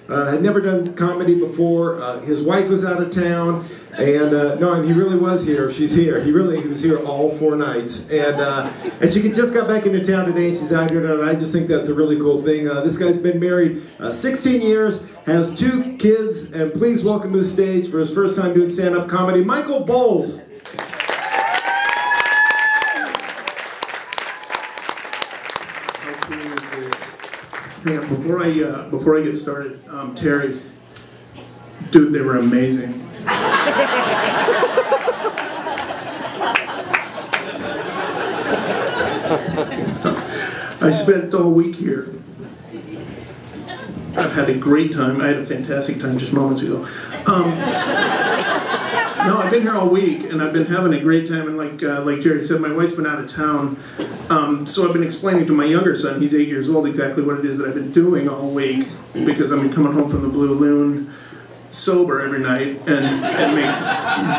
had never done comedy before. His wife was out of town, and no, and he really was here. She's here. He was here all 4 nights, and she just got back into town today, and she's out here tonight. I just think that's a really cool thing. This guy's been married 16 years, has 2 kids, and please welcome to the stage for his first time doing stand-up comedy, Michael Bowles. Before I get started, Terry, dude, they were amazing. I spent all week here. I've had a great time. I had a fantastic time just moments ago. No, I've been here all week, and I've been having a great time. And like Jerry said, my wife's been out of town. So I've been explaining to my younger son, he's 8 years old, exactly what it is that I've been doing all week, because I've been coming home from the Blue Loon sober every night, and it makes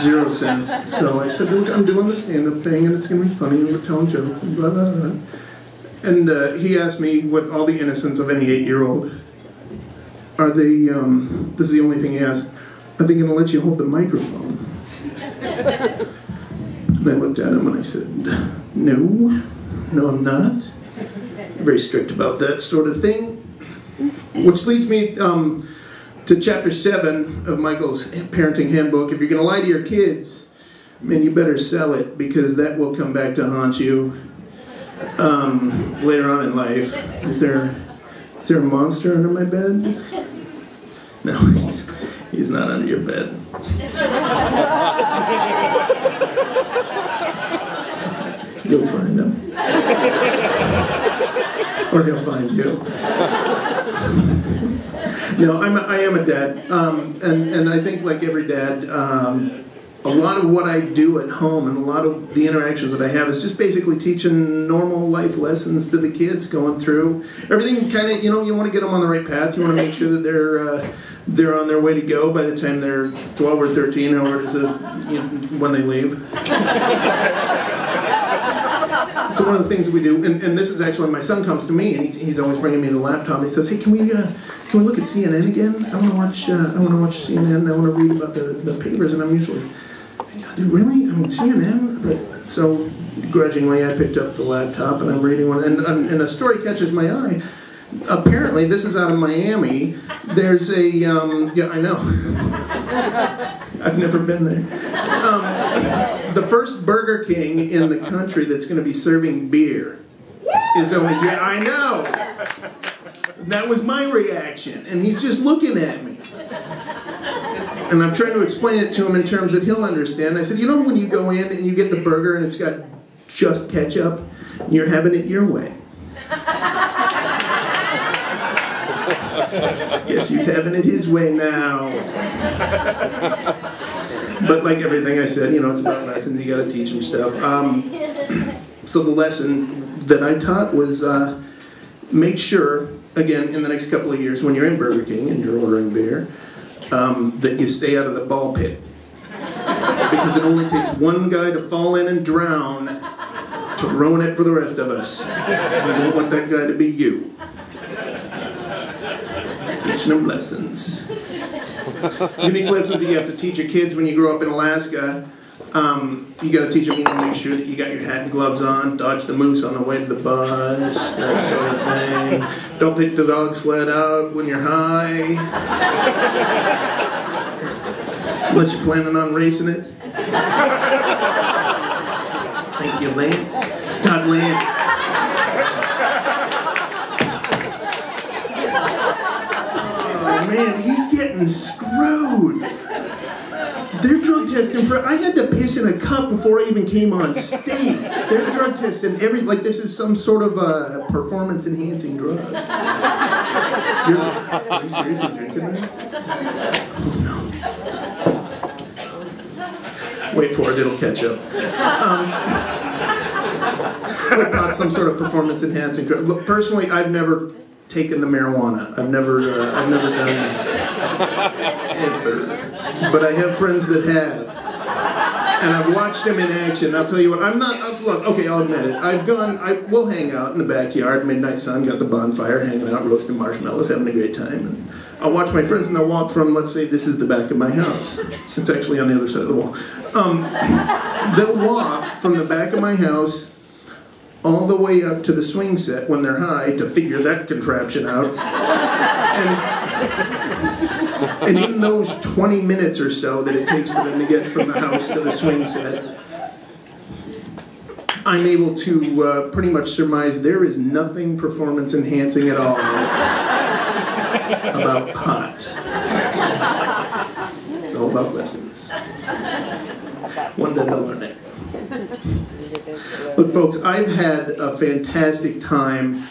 0 sense. So I said, look, I'm doing the stand-up thing, and it's going to be funny, and we're telling jokes, and blah, blah, blah. And he asked me, with all the innocence of any 8-year-old, are they, this is the only thing he asked, are they going to let you hold the microphone? And I looked at him and I said, no, I'm not. Very strict about that sort of thing. Which leads me to chapter 7 of Michael's parenting handbook. If you're going to lie to your kids, man, you better sell it, because that will come back to haunt you later on in life. Is there a monster under my bed? No, he's not under your bed. You'll find him. Or he'll find you. No, I am a dad. And I think, like every dad, a lot of what I do at home and a lot of the interactions that I have is just basically teaching normal life lessons to the kids, going through everything. Kind of, you want to get them on the right path. You want to make sure that they're on their way to go by the time they're 12 or 13, however it is when they leave. So one of the things that we do, and this is actually when my son comes to me, and he's always bringing me the laptop, and he says, hey, can we look at CNN again? I want to watch CNN. I want to read about the papers. And I'm usually, dude, really? I mean, CNN? But so grudgingly, I picked up the laptop and I'm reading one, and a story catches my eye. Apparently, this is out of Miami. There's a yeah, I know. I've never been there. The first Burger King in the country that's going to be serving beer is only, yeah, I know. That was my reaction, and he's just looking at me. And I'm trying to explain it to him in terms that he'll understand. I said, when you go in and you get the burger and it's got just ketchup, you're having it your way. Guess he's having it his way now. But like everything I said, it's about lessons. You got to teach them stuff. So the lesson that I taught was make sure, again, in the next couple of years when you're in Burger King and you're ordering beer, that you stay out of the ball pit. Because it only takes one guy to fall in and drown to ruin it for the rest of us. And I don't want that guy to be you. Teaching them lessons. Unique lessons that you have to teach your kids when you grow up in Alaska. You got to teach them, make sure that you got your hat and gloves on, dodge the moose on the way to the bus, that sort of thing. Don't take the dog sled out when you're high. Unless you're planning on racing it. Thank you, Lance. God, Lance. Man, he's getting screwed. They're drug testing for, I had to piss in a cup before I even came on stage. They're drug testing like this is some sort of a performance enhancing drug. Are you seriously drinking that? Oh no. Wait for it, it'll catch up. About some sort of performance enhancing drug. Look, personally, I've never taken the marijuana. I've never done that. But I have friends that have. And I've watched them in action. I'll tell you what, look, okay, I'll admit it. We'll hang out in the backyard, midnight sun, got the bonfire, hanging out, roasting marshmallows, having a great time. And I'll watch my friends and they'll walk from, let's say this is the back of my house. It's actually on the other side of the wall. They'll walk from the back of my house all the way up to the swing set when they're high to figure that contraption out. And in those 20 minutes or so that it takes for them to get from the house to the swing set, I'm able to pretty much surmise there is nothing performance enhancing at all about pot. It's all about lessons. One day they'll learn it. Look, folks, I've had a fantastic time.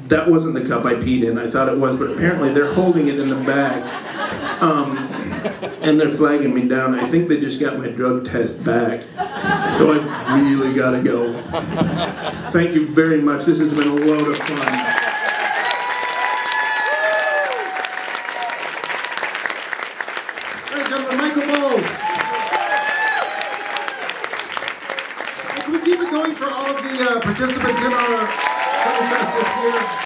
That wasn't the cup I peed in. I thought it was, but apparently they're holding it in the bag. And they're flagging me down. I think they just got my drug test back. So I really gotta go. Thank you very much. This has been a load of fun. Ladies and gentlemen, Michael Bowles. Can we keep it going for all of the participants in our Fest this year?